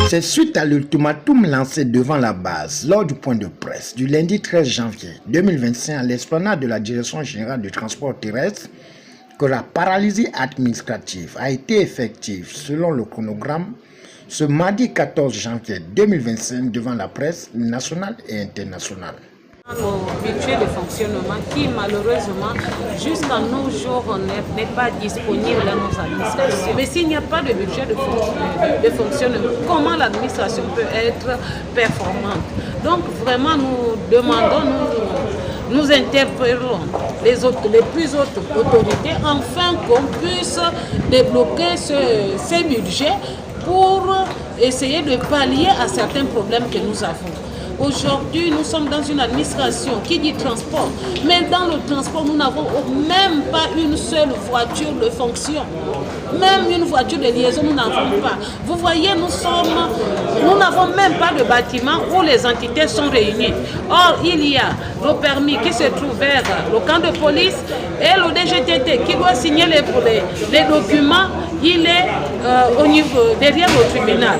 C'est suite à l'ultimatum lancé devant la base lors du point de presse du lundi 13 janvier 2025 à l'esplanade de la Direction générale du transport terrestre que la paralysie administrative a été effective selon le chronogramme ce mardi 14 janvier 2025 devant la presse nationale et internationale. Nos budgets de fonctionnement qui malheureusement jusqu'à nos jours n'est pas disponible dans nos administrations. Mais s'il n'y a pas de budget de fonctionnement, comment l'administration peut être performante? Donc vraiment nous demandons, nous interpellons les plus hautes autorités afin qu'on puisse débloquer ces budgets pour essayer de pallier à certains problèmes que nous avons. Aujourd'hui, nous sommes dans une administration qui dit transport, mais dans le transport, nous n'avons même pas une seule voiture de fonction. Même une voiture de liaison, nous n'avons pas. Vous voyez, nous n'avons même pas de bâtiment où les entités sont réunies. Or, il y a le permis qui se trouve vers le camp de police et le DGTT qui doit signer les documents, il est au niveau, derrière le tribunal.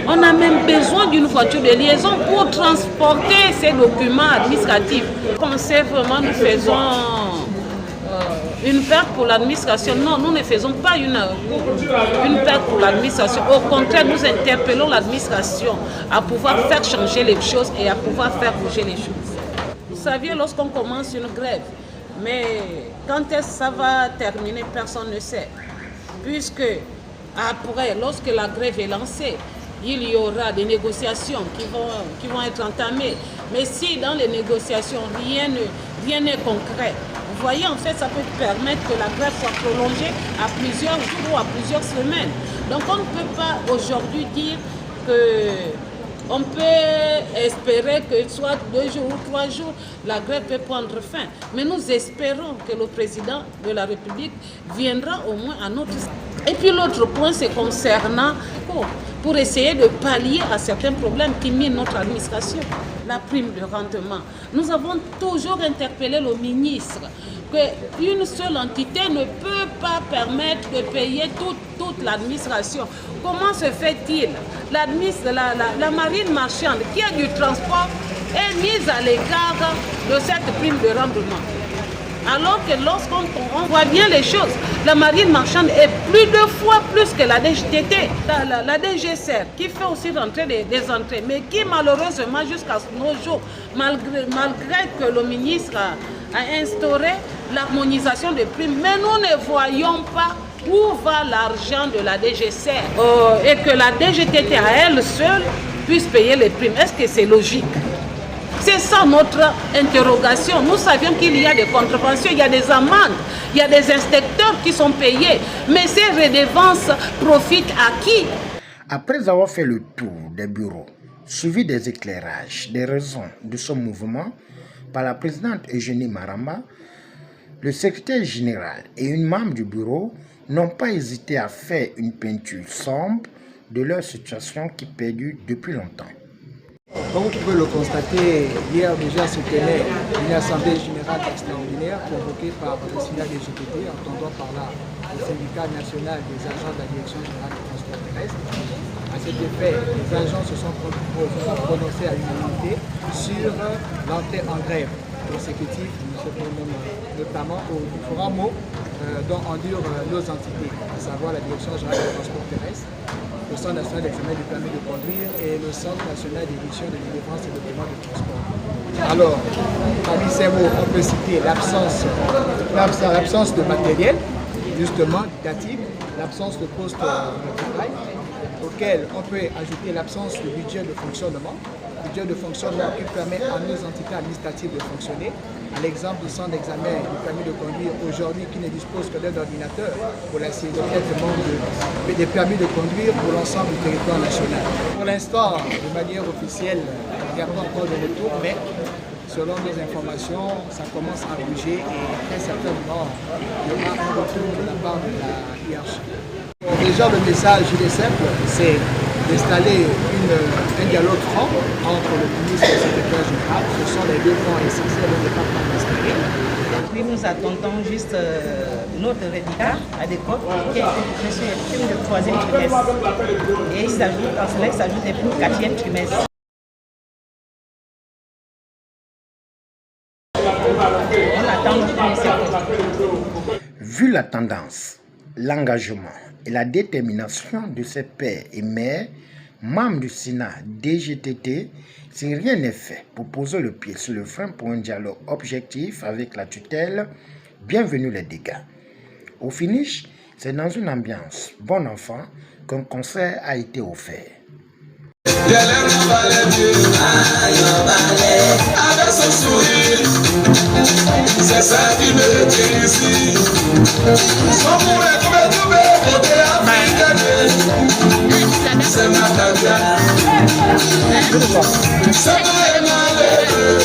On a même besoin d'une voiture de liaison pour transporter ces documents administratifs. On sait vraiment nous faisons une perte pour l'administration. Non, nous ne faisons pas une perte pour l'administration. Au contraire, nous interpellons l'administration à pouvoir faire changer les choses et à pouvoir faire bouger les choses. Vous saviez, lorsqu'on commence une grève, mais quand est-ce que ça va terminer, personne ne sait. Puisque après, lorsque la grève est lancée, il y aura des négociations qui vont être entamées. Mais si dans les négociations, rien n'est concret, vous voyez, en fait, ça peut permettre que la grève soit prolongée à plusieurs jours ou à plusieurs semaines. Donc on ne peut pas aujourd'hui dire qu'on peut espérer que soit 2 jours ou 3 jours, la grève peut prendre fin. Mais nous espérons que le président de la République viendra au moins à notre... Et puis l'autre point, c'est concernant, pour essayer de pallier à certains problèmes qui minent notre administration, la prime de rendement. Nous avons toujours interpellé le ministre qu'une seule entité ne peut pas permettre de payer toute l'administration. Comment se fait-il? La marine marchande qui a du transport est mise à l'écart de cette prime de rendement. Alors que lorsqu'on voit bien les choses, la marine marchande est plus de fois plus que la DGTT, la DGCR, qui fait aussi rentrer des entrées, mais qui malheureusement jusqu'à nos jours, malgré que le ministre a instauré l'harmonisation des primes, mais nous ne voyons pas où va l'argent de la DGCR et que la DGTT à elle seule puisse payer les primes. Est-ce que c'est logique? C'est ça notre interrogation. Nous savions qu'il y a des contreventions, il y a des amendes, il y a des inspecteurs qui sont payés. Mais ces redevances profitent à qui? Après avoir fait le tour des bureaux, suivi des éclairages, des raisons de ce mouvement par la présidente Eugénie Maramba, le secrétaire général et une membre du bureau n'ont pas hésité à faire une peinture sombre de leur situation qui perdure depuis longtemps. Comme vous pouvez le constater, hier déjà se tenait une assemblée générale extraordinaire convoquée par le syndicat des GTT, entendant par là le syndicat national des agents de la Direction générale du transport terrestre. À cet effet, les agents se sont prononcés à l'unanimité sur l'entrée en grève consécutive, notamment aux différents mots dont endurent nos entités, à savoir la Direction générale du transport terrestre, le Centre national d'examen du permis de conduire et le Centre national d'édition de délivrance et de paiement de transport. Alors, parmi ces mots, on peut citer l'absence de matériel, justement, datif, l'absence de poste de travail, auquel on peut ajouter l'absence de budget de fonctionnement qui permet à nos entités administratives de fonctionner. À l'exemple du centre d'examen du permis de conduire aujourd'hui qui ne dispose que d'un ordinateur pour la série des permis de conduire pour l'ensemble du territoire national. Pour l'instant, de manière officielle, il n'y a pas encore de retour, mais selon nos informations, ça commence à bouger et très certainement, il y aura un retour de la part de la hiérarchie. Bon, déjà, le message, il est simple, c'est d'installer un dialogue franc entre le ministre et le secrétaire général. Ce sont les 2 points essentiels au département. nous attendons juste notre rédicat à l'école qui a été bouclé sur les primes de 3e trimestre. Et en cela, il s'ajoute les primes 4e trimestre. On attend notre commissaire. Vu la tendance, l'engagement et la détermination de ses pères et mères, membres du Sénat DGTT, si rien n'est fait pour poser le pied sur le frein pour un dialogue objectif avec la tutelle, bienvenue les dégâts. Au finish, c'est dans une ambiance bon enfant qu'un concert a été offert. Avec son sourire, c'est ça qui me tient ici. Son pourrait trouver côté africain. C'est ma tata. C'est ma malheur.